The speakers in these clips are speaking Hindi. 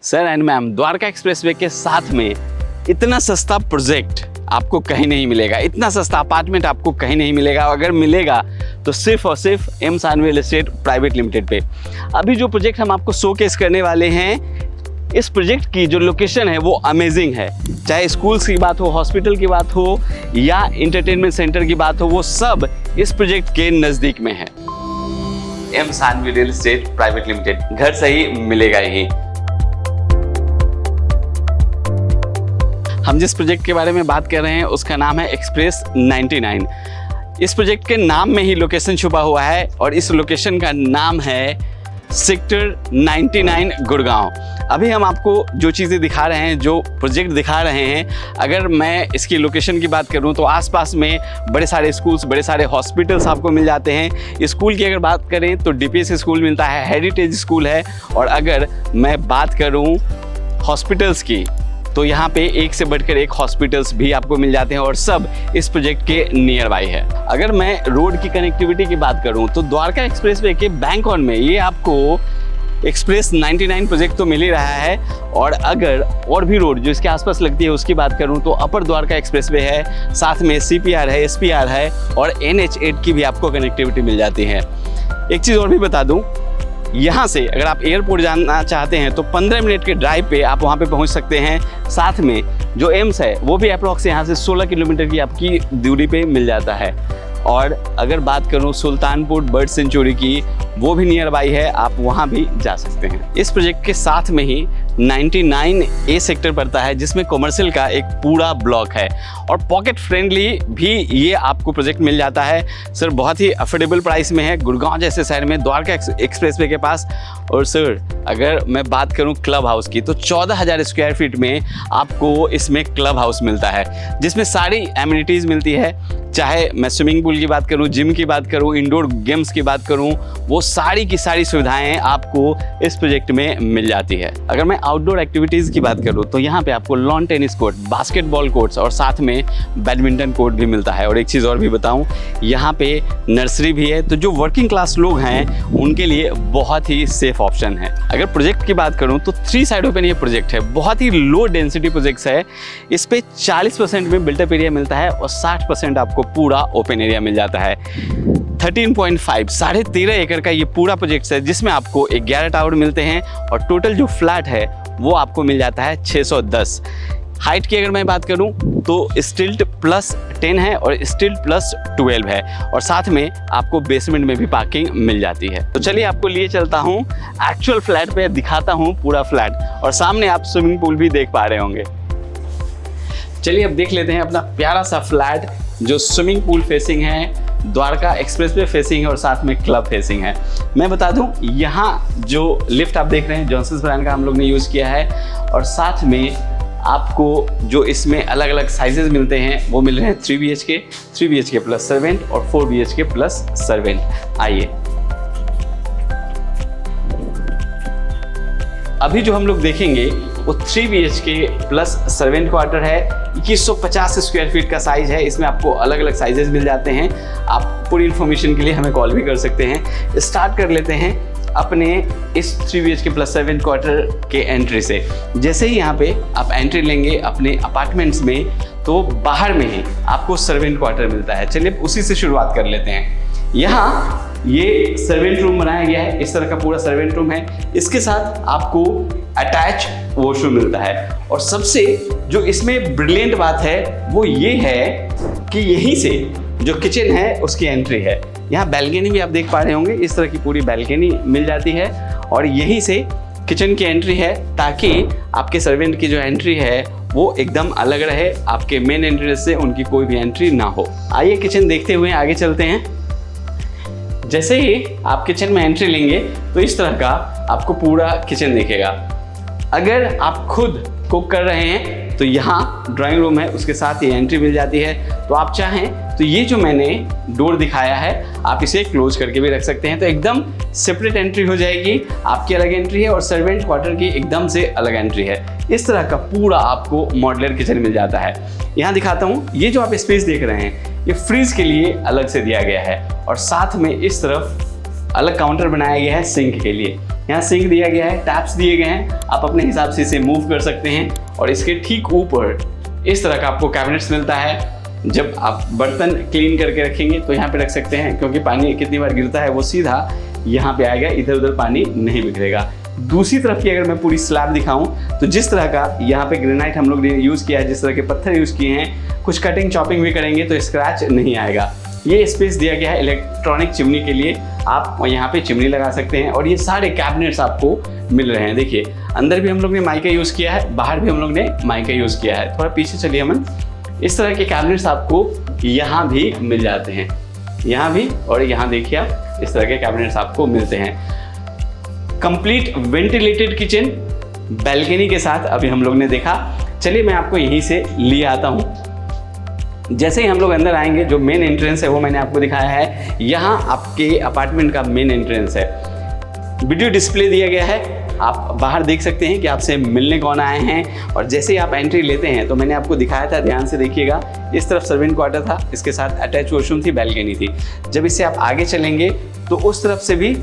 Sir and ma'am, Dwarka expressway के साथ में इतना सस्ता प्रोजेक्ट आपको कहीं नहीं मिलेगा, इतना सस्ता अपार्टमेंट आपको कहीं नहीं मिलेगा। अगर मिलेगा तो सिर्फ और सिर्फ M Saanvi real estate private limited पे। अभी जो प्रोजेक्ट हम आपको शोकेस करने वाले हैं, इस प्रोजेक्ट की जो लोकेशन है वो अमेजिंग है। चाहे स्कूल्स की बात हो, हॉस्पिटल की बात हो या इंटरटेनमेंट सेंटर की बात हो, वो सब इस प्रोजेक्ट के नज़दीक में है। M Saanvi real estate private limited, घर सही मिलेगा ही। हम जिस प्रोजेक्ट के बारे में बात कर रहे हैं उसका नाम है एक्सप्रेस 99। इस प्रोजेक्ट के नाम में ही लोकेशन छुपा हुआ है और इस लोकेशन का नाम है सेक्टर 99 गुड़गांव। अभी हम आपको जो चीज़ें दिखा रहे हैं, जो प्रोजेक्ट दिखा रहे हैं, अगर मैं इसकी लोकेशन की बात करूं तो आसपास में बड़े सारे स्कूल्स, बड़े सारे हॉस्पिटल्स आपको मिल जाते हैं। स्कूल की अगर बात करें तो डीपीएस स्कूल मिलता है, हेरिटेज स्कूल है, और अगर मैं बात करूं हॉस्पिटल्स की तो यहाँ पे एक से बढ़कर एक हॉस्पिटल्स भी आपको मिल जाते हैं और सब इस प्रोजेक्ट के नियर बाई है। अगर मैं रोड की कनेक्टिविटी की बात करूँ तो द्वारका एक्सप्रेसवे के बैंक ऑन में ये आपको एक्सप्रेस 99 प्रोजेक्ट तो मिल ही रहा है, और अगर और भी रोड जो इसके आसपास लगती है उसकी बात करूँ तो अपर द्वारका एक्सप्रेसवे है, साथ में CPR है, SPR है और NH8 की भी आपको कनेक्टिविटी मिल जाती है। एक चीज़ और भी बता दूँ, यहाँ से अगर आप एयरपोर्ट जाना चाहते हैं तो 15 मिनट के ड्राइव पे आप वहाँ पे पहुँच सकते हैं। साथ में जो एम्स है वो भी अप्रॉक्स यहाँ से 16 किलोमीटर की आपकी दूरी पे मिल जाता है। और अगर बात करूँ सुल्तानपुर बर्ड सेंचुरी की, वो भी नियर बाई है, आप वहाँ भी जा सकते हैं। इस प्रोजेक्ट के साथ में ही 99A सेक्टर पड़ता है जिसमें कॉमर्शियल का एक पूरा ब्लॉक है और पॉकेट फ्रेंडली भी ये आपको प्रोजेक्ट मिल जाता है। सर बहुत ही अफोर्डेबल प्राइस में है गुड़गांव जैसे शहर में, द्वारका एक्सप्रेसवे के पास। और सर अगर मैं बात करूं क्लब हाउस की तो 14,000 स्क्वायर फीट में आपको इसमें क्लब हाउस मिलता है जिसमें सारी एमिनिटीज़ मिलती है। चाहे मैं स्विमिंग पूल की बात करूं, जिम की बात करूं, इंडोर गेम्स की बात करूं, वो सारी की सारी सुविधाएं आपको इस प्रोजेक्ट में मिल जाती है। अगर मैं आउटडोर एक्टिविटीज़ की बात करूं तो यहाँ पे आपको lawn tennis court, basketball courts और साथ में बैडमिंटन कोर्ट भी मिलता है। और एक चीज़ और भी बताऊं, यहाँ पे नर्सरी भी है, तो जो वर्किंग क्लास लोग हैं उनके लिए बहुत ही सेफ ऑप्शन है। अगर प्रोजेक्ट की बात करूँ तो 3 साइडों पर ये प्रोजेक्ट है, बहुत ही लो डेंसिटी प्रोजेक्ट्स है। इस पर 40% में बिल्टअप एरिया मिलता है और 60% आपको पूरा ओपन एरिया मिल जाता है। 13.5 13.5 एकड़ का ये पूरा प्रोजेक्ट है जिसमें आपको 11 टावर मिलते हैं और टोटल जो फ्लैट है वो आपको मिल जाता है 610। हाइट की अगर मैं बात करूं तो स्टिल्ट +10 है और स्टिल्ट +12 है और साथ में आपको बेसमेंट में भी पार्किंग मिल जाती है। तो चलिए आपको लिए चलता हूं एक्चुअल फ्लैट पे, दिखाता हूं पूरा फ्लैट, और सामने आप स्विमिंग पूल भी देख पा रहे होंगे। चलिए अब देख लेते हैं अपना प्यारा सा फ्लैट जो स्विमिंग पूल फेसिंग है, द्वारका एक्सप्रेसवे फेसिंग है और साथ में क्लब फेसिंग है। मैं बता दूं, यहाँ जो लिफ्ट आप देख रहे हैं जॉनसन्स ब्रांड का हम लोग ने यूज़ किया है और साथ में आपको जो इसमें अलग अलग साइजेस मिलते हैं वो मिल रहे हैं 3 BHK, 3 BHK + सर्वेंट और 4 BHK + सर्वेंट। आइए अभी जो हम लोग देखेंगे वो 3 BHK + सर्वेंट क्वार्टर है। 2150 स्क्वायर फीट का साइज है। इसमें आपको अलग अलग साइजेस मिल जाते हैं। आप पूरी इन्फॉर्मेशन के लिए हमें कॉल भी कर सकते हैं। स्टार्ट कर लेते हैं अपने इस 3 BHK + सर्वेंट क्वार्टर के एंट्री से। जैसे ही यहाँ पे आप एंट्री लेंगे अपने अपार्टमेंट्स में तो बाहर में ही आपको सर्वेंट क्वार्टर मिलता है। चलिए उसी से शुरुआत कर लेते हैं। यहाँ ये सर्वेंट रूम बनाया गया है, इस तरह का पूरा सर्वेंट रूम है। इसके साथ आपको अटैच वॉशरूम मिलता है और सबसे जो इसमें ब्रिलियंट बात है वो ये है कि यहीं से जो किचन है उसकी एंट्री है। यहाँ बैल्कनी भी आप देख पा रहे होंगे, इस तरह की पूरी बैल्कनी मिल जाती है और यहीं से किचन की एंट्री है ताकि आपके सर्वेंट की जो एंट्री है वो एकदम अलग रहे, आपके मेन एंट्रेंस से उनकी कोई भी एंट्री ना हो। आइए किचन देखते हुए आगे चलते हैं। जैसे ही आप किचन में एंट्री लेंगे तो इस तरह का आपको पूरा किचन दिखेगा। अगर आप खुद कुक कर रहे हैं तो यहाँ ड्राइंग रूम है, उसके साथ ही एंट्री मिल जाती है। तो आप चाहें तो ये जो मैंने डोर दिखाया है आप इसे क्लोज करके भी रख सकते हैं, तो एकदम सेपरेट एंट्री हो जाएगी। आपकी अलग एंट्री है और सर्वेंट क्वार्टर की एकदम से अलग एंट्री है। इस तरह का पूरा आपको मॉड्यूलर किचन मिल जाता है। यहाँ दिखाता हूँ, ये जो आप स्पेस देख रहे हैं ये फ्रिज के लिए अलग से दिया गया है और साथ में इस तरफ अलग काउंटर बनाया गया है सिंक के लिए। यहाँ सिंक दिया गया है, टैप्स दिए गए हैं, आप अपने हिसाब से इसे मूव कर सकते हैं। और इसके ठीक ऊपर इस तरह का आपको कैबिनेट्स मिलता है। जब आप बर्तन क्लीन करके रखेंगे तो यहाँ पे रख सकते हैं, क्योंकि पानी कितनी बार गिरता है वो सीधा यहाँ पे आएगा, इधर उधर पानी नहीं बिखरेगा। दूसरी तरफ की अगर मैं पूरी स्लैब दिखाऊं तो जिस तरह का यहाँ पे ग्रेनाइट हम लोग ने यूज़ किया है, जिस तरह के पत्थर यूज़ किए हैं, कुछ कटिंग चॉपिंग भी करेंगे तो स्क्रैच नहीं आएगा। ये स्पेस दिया गया है इलेक्ट्रॉनिक चिमनी के लिए, आप यहाँ पे चिमनी लगा सकते हैं। और ये सारे कैबिनेट्स आपको मिल रहे हैं। देखिए अंदर भी हम लोग ने माइका यूज़ किया है, बाहर भी हम लोग ने माइका यूज़ किया है। थोड़ा पीछे चलिए अमन। इस तरह के कैबिनेट्स आपको यहाँ भी मिल जाते हैं, यहाँ भी, और यहाँ देखिए आप इस तरह के कैबिनेट्स आपको मिलते हैं। कंप्लीट वेंटिलेटेड किचन बैल्कनी के साथ अभी हम लोग ने देखा। चलिए मैं आपको यहीं से ले आता हूँ। जैसे ही हम लोग अंदर आएंगे, जो मेन एंट्रेंस है वो मैंने आपको दिखाया है। यहाँ आपके अपार्टमेंट का मेन एंट्रेंस है। वीडियो डिस्प्ले दिया गया है, आप बाहर देख सकते हैं कि आपसे मिलने कौन आए हैं। और जैसे ही आप एंट्री लेते हैं तो मैंने आपको दिखाया था, ध्यान से देखिएगा, इस तरफ सर्वेंट क्वार्टर था, इसके साथ अटैच वॉशरूम थी, बैल्कनी थी। जब इससे आप आगे चलेंगे तो उस तरफ से भी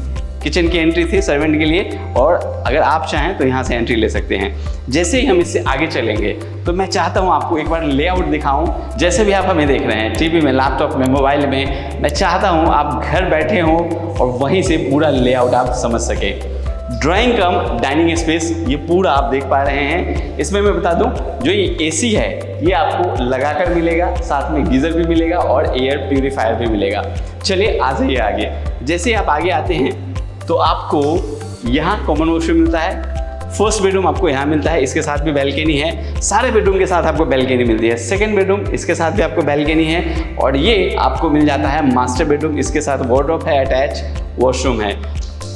किचन की एंट्री थी सर्वेंट के लिए, और अगर आप चाहें तो यहाँ से एंट्री ले सकते हैं। जैसे ही हम इससे आगे चलेंगे तो मैं चाहता हूँ आपको एक बार लेआउट दिखाऊं। जैसे भी आप हमें देख रहे हैं टीवी में, लैपटॉप में, मोबाइल में, मैं चाहता हूँ आप घर बैठे हों और वहीं से पूरा लेआउट आप समझ सके। ड्राइंग कम डाइनिंग स्पेस ये पूरा आप देख पा रहे हैं। इसमें मैं बता दूं, जो ये एसी है ये आपको लगाकर मिलेगा, साथ में गीज़र भी मिलेगा और एयर प्यूरीफायर भी मिलेगा। चलिए आ जाइए आगे। जैसे ही आप आगे आते हैं तो आपको यहाँ कॉमन वॉशरूम मिलता है। फर्स्ट बेडरूम आपको यहाँ मिलता है, इसके साथ भी बैल्कनी है। सारे बेडरूम के साथ आपको बैल्कनी मिलती है। सेकंड बेडरूम, इसके साथ भी आपको बैल्कनी है। और ये आपको मिल जाता है मास्टर बेडरूम, इसके साथ वार्डरोब है, अटैच वॉशरूम है।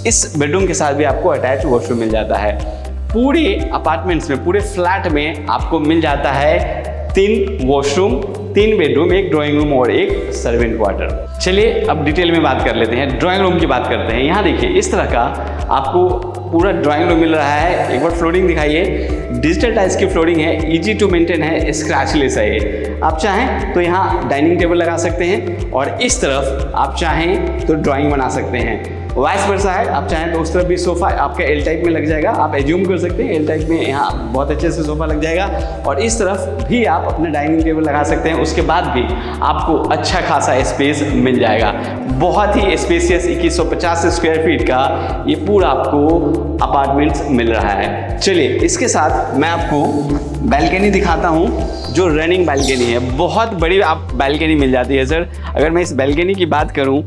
इस बेडरूम के साथ भी आपको अटैच वॉशरूम मिल जाता है। पूरे अपार्टमेंट्स में, पूरे फ्लैट में आपको मिल जाता है 3 वॉशरूम, 3 बेडरूम, 1 ड्राइंग रूम और 1 सर्वेंट क्वार्टर। चलिए अब डिटेल में बात कर लेते हैं, ड्राइंग रूम की बात करते हैं। यहाँ देखिए इस तरह का आपको पूरा ड्राइंग रूम मिल रहा है। एक बार फ्लोरिंग दिखाइए, डिजिटल टाइल्स की फ्लोरिंग है, इजी टू मेंटेन है, स्क्रैचलेस है ये। आप चाहें तो यहाँ डाइनिंग टेबल लगा सकते हैं और इस तरफ आप चाहें तो ड्राइंग बना सकते हैं। वाइस वर्सा है, आप चाहें तो उस तरफ भी सोफ़ा आपका एल टाइप में लग जाएगा। आप एज्यूम कर सकते हैं एल टाइप में यहाँ बहुत अच्छे से सोफ़ा लग जाएगा। और इस तरफ भी आप अपना डाइनिंग टेबल लगा सकते हैं। उसके बाद भी आपको अच्छा खासा स्पेस मिल जाएगा। बहुत ही स्पेसियस 2150 स्क्वायर फीट का ये पूरा आपको अपार्टमेंट्स मिल रहा है। चलिए इसके साथ मैं आपको बैल्कनी दिखाता हूँ, जो रनिंग बैल्कनी है। बहुत बड़ी आप बैल्कनी मिल जाती है सर। अगर मैं इस बैल्कनी की बात करूँ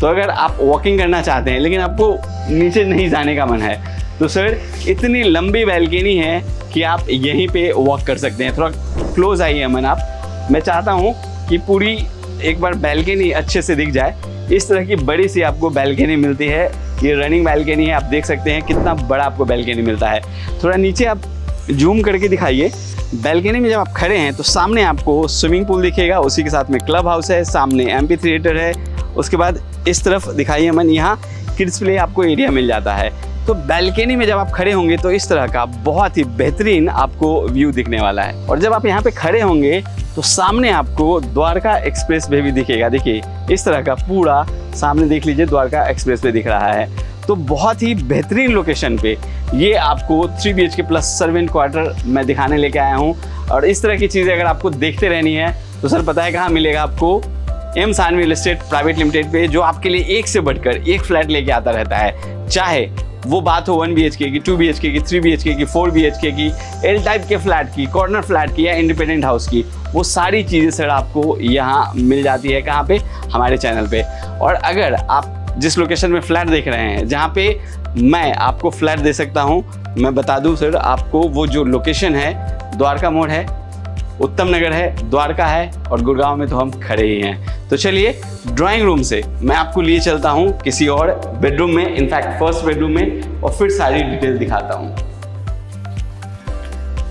तो अगर आप वॉकिंग करना चाहते हैं लेकिन आपको नीचे नहीं जाने का मन है तो सर इतनी लंबी बैल्कनी है कि आप यहीं पे वॉक कर सकते हैं। थोड़ा क्लोज आइए अमन आप। मैं चाहता हूँ कि पूरी एक बार बैल्कनी अच्छे से दिख जाए। इस तरह की बड़ी सी आपको बैल्कनी मिलती है। ये रनिंग बैल्कनी है, आप देख सकते हैं कितना बड़ा आपको बैल्कनी मिलता है। थोड़ा नीचे आप जूम करके दिखाइए। बैल्कनी में जब आप खड़े हैं तो सामने आपको स्विमिंग पूल दिखेगा, उसी के साथ में क्लब हाउस है, सामने एम्पी थिएटर है। उसके बाद इस तरफ दिखाइए मन, यहाँ किड्स प्ले आपको एरिया मिल जाता है। तो बैल्कनी में जब आप खड़े होंगे तो इस तरह का बहुत ही बेहतरीन आपको व्यू दिखने वाला है। और जब आप यहाँ पे खड़े होंगे तो सामने आपको द्वारका एक्सप्रेस वे भी दिखेगा। देखिए इस तरह का पूरा सामने देख लीजिए, द्वारका एक्सप्रेस वे दिख रहा है। तो बहुत ही बेहतरीन लोकेशन पे ये आपको 3 BHK प्लस सर्वेंट क्वार्टर मैं दिखाने लेके आया हूँ। और इस तरह की चीज़ें अगर आपको देखते रहनी है तो सर पता है कहाँ मिलेगा आपको? M Saanvi real estate private limited पे, जो आपके लिए एक से बढ़कर एक फ्लैट लेके आता रहता है। चाहे वो बात हो 1 BHK की, 2 BHK की, 3 BHK की, 4 BHK की, एल टाइप के फ्लैट की, कॉर्नर फ्लैट की या इंडिपेंडेंट हाउस की, वो सारी चीज़ें सर आपको यहाँ मिल जाती है। कहाँ पे? हमारे चैनल पे। और अगर आप जिस लोकेशन में फ्लैट देख रहे हैं, जहाँ पे मैं आपको फ्लैट दे सकता हूँ, मैं बता दूँ सर आपको, वो जो लोकेशन है द्वारका मोड़ है, उत्तम नगर है, द्वारका है और गुड़गांव में तो हम खड़े ही हैं। तो चलिए ड्राइंग रूम से मैं आपको लिए चलता हूँ किसी और बेडरूम में, इनफैक्ट फर्स्ट बेडरूम में, और फिर सारी डिटेल दिखाता हूँ।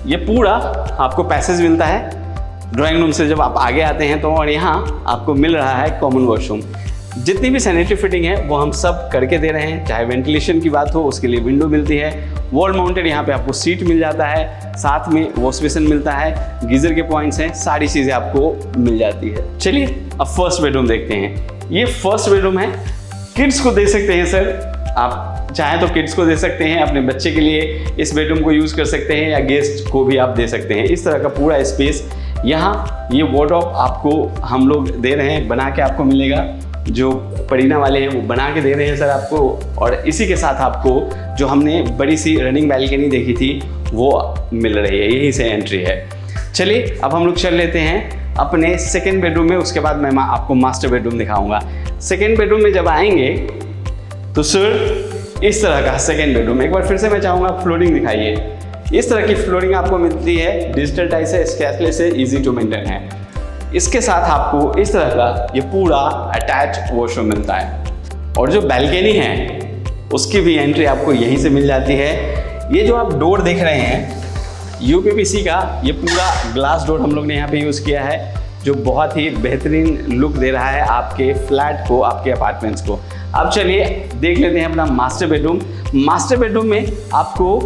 ये पूरा आपको पैसेज मिलता है ड्राइंग रूम से जब आप आगे आते हैं तो। और यहाँ आपको मिल रहा है कॉमन वॉशरूम। जितनी भी सैनिटरी फिटिंग है वो हम सब करके दे रहे हैं। चाहे वेंटिलेशन की बात हो, उसके लिए विंडो मिलती है, वॉल माउंटेड यहाँ पे आपको सीट मिल जाता है, साथ में वॉश बेसिन मिलता है, गीजर के पॉइंट्स हैं, सारी चीज़ें आपको मिल जाती है। चलिए अब फर्स्ट बेडरूम देखते हैं। ये फर्स्ट बेडरूम है, किड्स को दे सकते हैं सर। आप चाहें तो किड्स को दे सकते हैं, अपने बच्चे के लिए इस बेडरूम को यूज़ कर सकते हैं, या गेस्ट को भी आप दे सकते हैं। इस तरह का पूरा स्पेस यहाँ ये वार्डरोब आपको हम लोग दे रहे हैं, बना के आपको मिलेगा। जो परीना वाले हैं वो बना के दे रहे हैं सर आपको, और इसी के साथ आपको जो हमने बड़ी सी रनिंग बैल्कनी देखी थी वो मिल रही है, यहीं से एंट्री है। चलिए अब हम लोग चल लेते हैं अपने सेकेंड बेडरूम में, उसके बाद मैं आपको मास्टर बेडरूम दिखाऊंगा। सेकेंड बेडरूम में जब आएंगे तो सर इस तरह का सेकेंड बेडरूम, एक बार फिर से मैं चाहूँगा फ्लोरिंग दिखाइए। इस तरह की फ्लोरिंग आपको मिलती है, डिजिटल टाइल्स है, स्क्रैचलेस है, इजी टू मेंटेन है। इसके साथ आपको इस तरह का ये पूरा अटैच वॉशरूम मिलता है, और जो बैल्कनी है उसकी भी एंट्री आपको यहीं से मिल जाती है। ये जो आप डोर देख रहे हैं यूपीवीसी का, ये पूरा ग्लास डोर हम लोग ने यहाँ पे यूज़ किया है, जो बहुत ही बेहतरीन लुक दे रहा है आपके फ्लैट को, आपके अपार्टमेंट्स को। अब चलिए देख लेते हैं अपना मास्टर बेडरूम। मास्टर बेडरूम में आपको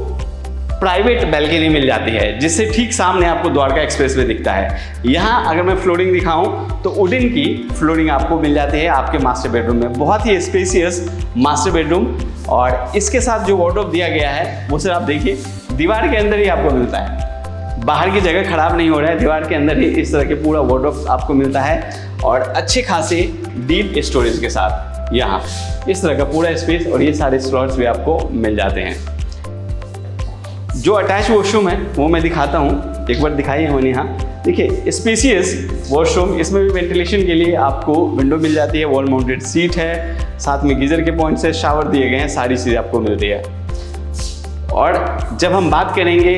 प्राइवेट बैल्कनी मिल जाती है, जिससे ठीक सामने आपको द्वारका एक्सप्रेसवे दिखता है। यहाँ अगर मैं फ्लोरिंग दिखाऊं तो वुडन की फ्लोरिंग आपको मिल जाती है आपके मास्टर बेडरूम में। बहुत ही स्पेसियस मास्टर बेडरूम, और इसके साथ जो वार्डरोब दिया गया है वो सर आप देखिए दीवार के अंदर ही आपको मिलता है, बाहर की जगह खराब नहीं हो रहा है, दीवार के अंदर ही इस तरह के पूरा वार्डरोब आपको मिलता है, और अच्छे खासे डीप स्टोरेज के साथ यहाँ इस तरह का पूरा स्पेस, और ये सारे स्लॉट्स भी आपको मिल जाते हैं। जो अटैच वॉशरूम है वो मैं दिखाता हूँ, एक बार दिखाइए हमने यहाँ। देखिए स्पेसियस वॉशरूम, इसमें भी वेंटिलेशन के लिए आपको विंडो मिल जाती है, वॉल माउंटेड सीट है, साथ में गीजर के पॉइंट से शावर दिए गए हैं, सारी चीज़ें आपको मिलती है। और जब हम बात करेंगे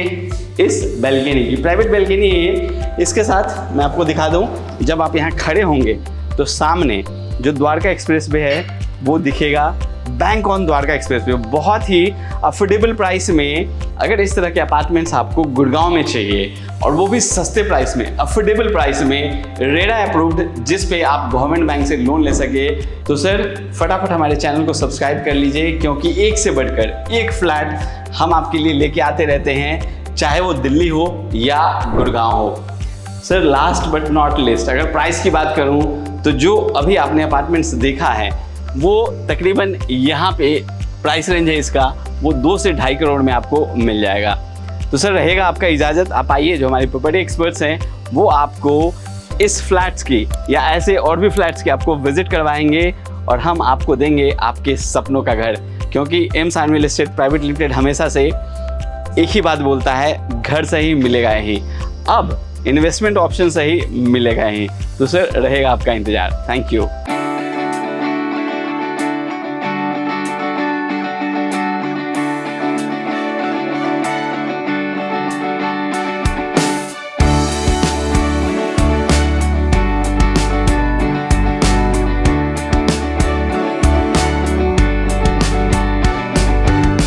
इस बैल्कनी की, प्राइवेट बैल्कनी है ये, इसके साथ मैं आपको दिखा दूँ, जब आप यहाँ खड़े होंगे तो सामने जो द्वारका एक्सप्रेसवे है वो दिखेगा, बैंक ऑन द्वारका एक्सप्रेसवे। बहुत ही अफोर्डेबल प्राइस में अगर इस तरह के अपार्टमेंट्स आपको गुड़गांव में चाहिए, और वो भी सस्ते प्राइस में, अफोर्डेबल प्राइस में, रेरा अप्रूव्ड, जिस पे आप गवर्नमेंट बैंक से लोन ले सके, तो सर फटाफट हमारे चैनल को सब्सक्राइब कर लीजिए, क्योंकि एक से बढ़कर एक फ्लैट हम आपके लिए लेके आते रहते हैं, चाहे वो दिल्ली हो या गुड़गांव हो। Sir last but not list, अगर प्राइस की बात करूं तो जो अभी आपने अपार्टमेंट्स देखा है वो तकरीबन यहाँ पे प्राइस रेंज है इसका, वो 2 से 2.5 करोड़ में आपको मिल जाएगा। तो सर रहेगा आपका इजाज़त, आप आइए, जो हमारे प्रॉपर्टी एक्सपर्ट्स हैं वो आपको इस फ्लैट्स की या ऐसे और भी फ्लैट्स की आपको विजिट करवाएंगे, और हम आपको देंगे आपके सपनों का घर, क्योंकि M sign real estate private limited हमेशा से एक ही बात बोलता है, घर सही मिलेगा ही, अब इन्वेस्टमेंट ऑप्शन सही मिलेगा ही। तो सर रहेगा आपका इंतज़ार। Thank you.